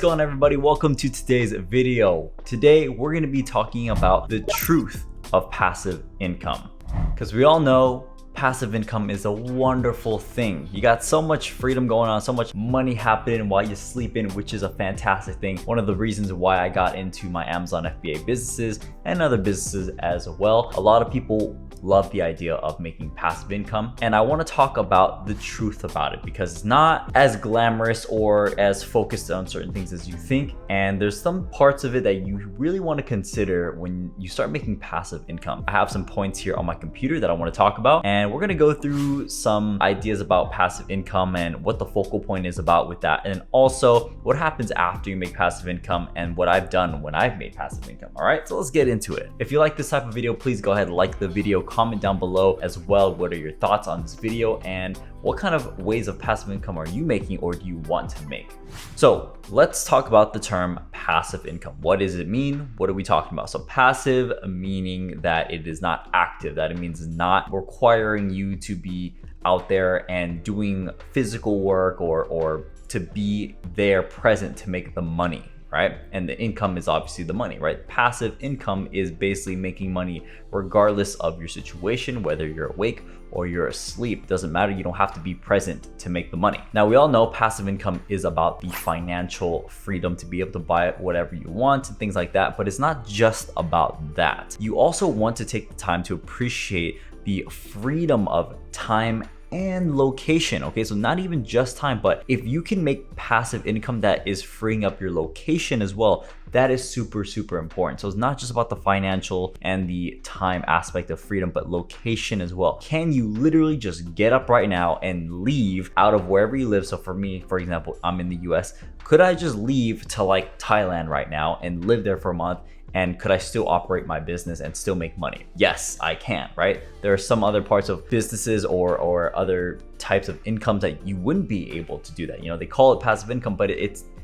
going on, everybody? Welcome to today's video. Today we're going to be talking about the truth of passive income, because we all know passive income is a wonderful thing. You got so much freedom going on, so much money happening while you're sleeping, which is a fantastic thing. One of the reasons why I got into my Amazon FBA businesses and other businesses as well. A lot of people love the idea of making passive income, and I want to talk about the truth about it, because it's not as glamorous or as focused on certain things as you think, and there's some parts of it that you really want to consider when you start making passive income. I have some points here on my computer that I want to talk about, and we're going to go through some ideas about passive income and what the focal point is about with that, and also what happens after you make passive income and what I've done when I've made passive income. All right, so let's get into it. If you like this type of video, please go ahead and like the video, comment down below as well what are your thoughts on this video and what kind of ways of passive income are you making or do you want to make. So let's talk about the term passive income. What does it mean? What are we talking about? So passive meaning that it is not active, that it means not requiring you to be out there and doing physical work or to be there present to make the money, right? And the income is obviously the money, right? Passive income is basically making money regardless of your situation, whether you're awake or you're asleep. Doesn't matter, you don't have to be present to make the money. Now, we all know passive income is about the financial freedom to be able to buy whatever you want and things like that, but it's not just about that. You also want to take the time to appreciate the freedom of time and location. Okay, so not even just time, but if you can make passive income that is freeing up your location as well, that is super important. So it's not just about the financial and the time aspect of freedom, but location as well. Can you literally just get up right now and leave out of wherever you live? So for me, for example, I'm in the US. Could I just leave to like Thailand right now and live there for a month? And could I still operate my business and still make money? Yes, I can, right? There are some other parts of businesses or other types of incomes that you wouldn't be able to do that. You know, they call it passive income, but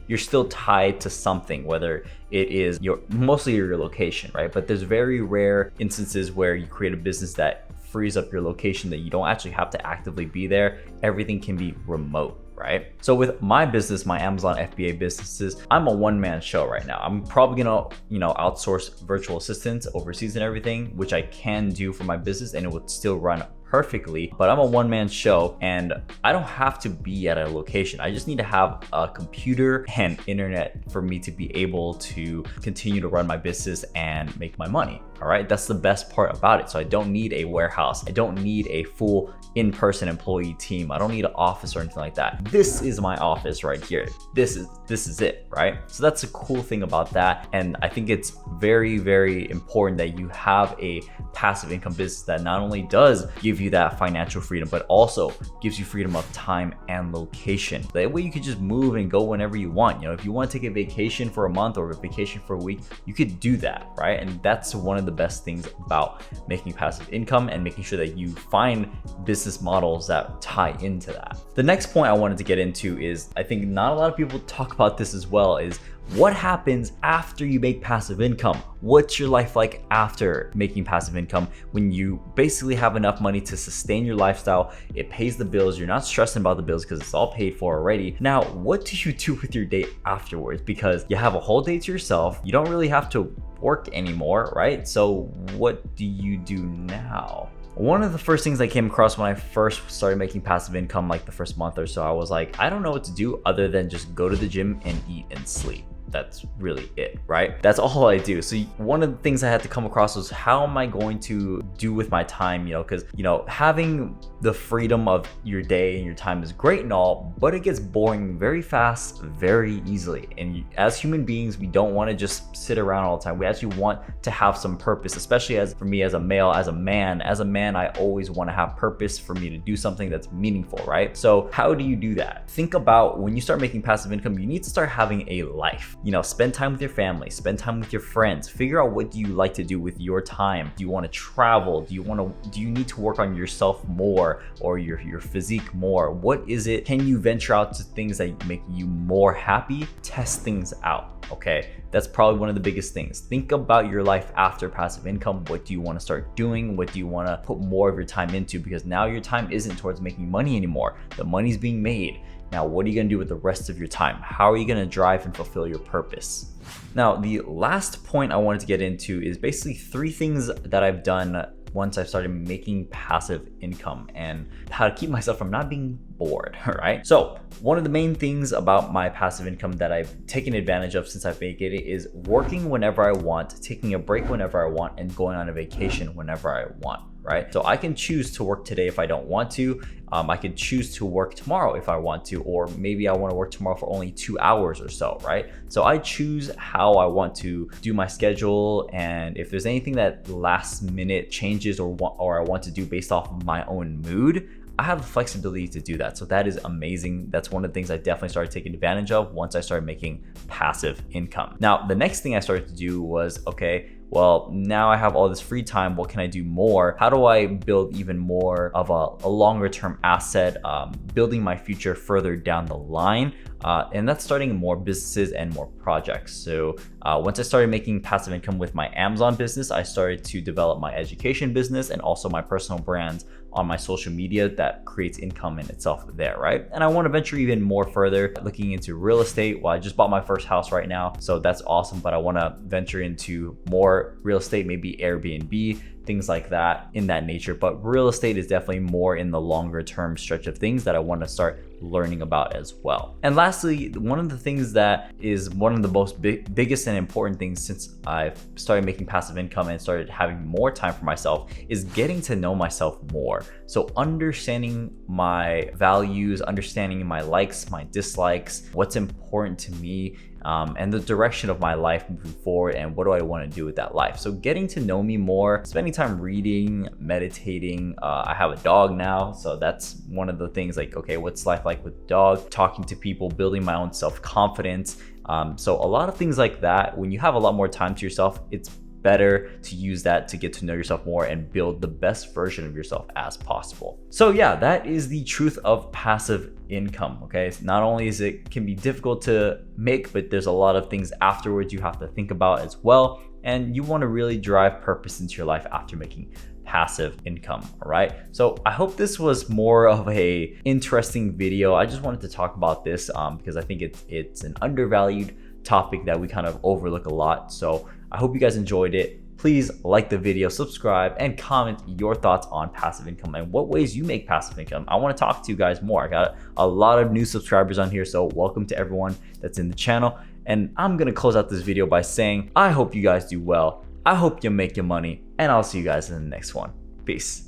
you're still tied to something, whether it is mostly your location, right? But there's very rare instances where you create a business that frees up your location, that you don't actually have to actively be there. Everything can be remote, right? So with my business, my Amazon FBA businesses, I'm a one-man show right now. I'm probably gonna, outsource virtual assistants overseas and everything, which I can do for my business and it would still run perfectly, but I'm a one-man show and I don't have to be at a location. I just need to have a computer and internet for me to be able to continue to run my business and make my money. All right, that's the best part about it. So I don't need a warehouse. I don't need a full in-person employee team. I don't need an office or anything like that. This is my office right here. This is it, right? So that's a cool thing about that. And I think it's very important that you have a passive income business that not only does give you that financial freedom, but also gives you freedom of time and location. That way you could just move and go whenever you want. If you want to take a vacation for a month or a vacation for a week, you could do that, right? And that's one of the best things about making passive income and making sure that you find business models that tie into that. The next point I wanted to get into is, I think not a lot of people talk about this as well, is what happens after you make passive income? What's your life like after making passive income when you basically have enough money to sustain your lifestyle? It pays the bills. You're not stressing about the bills because it's all paid for already. Now, what do you do with your day afterwards? Because you have a whole day to yourself. You don't really have to work anymore, right? So what do you do now? One of the first things I came across when I first started making passive income, like the first month or so, I was like, I don't know what to do other than just go to the gym and eat and sleep. That's really it, right? That's all I do. So one of the things I had to come across was, how am I going to do with my time? Because having the freedom of your day and your time is great and all, but it gets boring very fast, very easily. And as human beings, we don't want to just sit around all the time. We actually want to have some purpose, especially for me as a male, as a man, I always want to have purpose for me to do something that's meaningful, right? So how do you do that? Think about when you start making passive income, you need to start having a life. Spend time with your family, spend time with your friends, figure out what do you like to do with your time. Do you want to travel? Do you need to work on yourself more or your physique more? What is it? Can you venture out to things that make you more happy? Test things out, okay? That's probably one of the biggest things. Think about your life after passive income. What do you want to start doing? What do you want to put more of your time into? Because now your time isn't towards making money anymore. The money's being made. Now, what are you gonna do with the rest of your time? How are you gonna drive and fulfill your purpose? Now, the last point I wanted to get into is basically 3 things that I've done once I started making passive income and how to keep myself from not being bored, right? So one of the main things about my passive income that I've taken advantage of since I've made it is working whenever I want, taking a break whenever I want, and going on a vacation whenever I want, right? So I can choose to work today if I don't want to. I could choose to work tomorrow if I want to, or maybe I want to work tomorrow for only 2 hours or so, right? So I choose how I want to do my schedule, and if there's anything that last minute changes or I want to do based off of my own mood, I have the flexibility to do that. So that is amazing. That's one of the things I definitely started taking advantage of once I started making passive income. Now, the next thing I started to do was, okay, well, now I have all this free time. What can I do more? How do I build even more of a longer term asset, building my future further down the line? And that's starting more businesses and more projects. So once I started making passive income with my Amazon business, I started to develop my education business and also my personal brands on my social media that creates income in itself there, right? And I want to venture even more further, looking into real estate. Well, I just bought my first house right now, so that's awesome, but I want to venture into more real estate, maybe Airbnb, things like that in that nature. But real estate is definitely more in the longer term stretch of things that I want to start learning about as well. And lastly, one of the things that is one of the most biggest and important things since I've started making passive income and started having more time for myself is getting to know myself more. So understanding my values, understanding my likes, my dislikes, what's important to me, and the direction of my life moving forward, and what do I want to do with that life. So getting to know me more, spending time reading, meditating. I have a dog now, so that's one of the things, like, okay, what's life like with dog, talking to people, building my own self-confidence. So a lot of things like that. When you have a lot more time to yourself, it's better to use that to get to know yourself more and build the best version of yourself as possible. So yeah, that is the truth of passive income. Okay, not only is it can be difficult to make, but there's a lot of things afterwards you have to think about as well, and you want to really drive purpose into your life after making passive income. All right, so I hope this was more of a interesting video. I just wanted to talk about this because I think it's an undervalued topic that we kind of overlook a lot. So I hope you guys enjoyed it. Please like the video, subscribe, and comment your thoughts on passive income and what ways you make passive income. I want to talk to you guys more. I got a lot of new subscribers on here, so welcome to everyone that's in the channel. And I'm gonna close out this video by saying, I hope you guys do well. I hope you make your money, and I'll see you guys in the next one. Peace.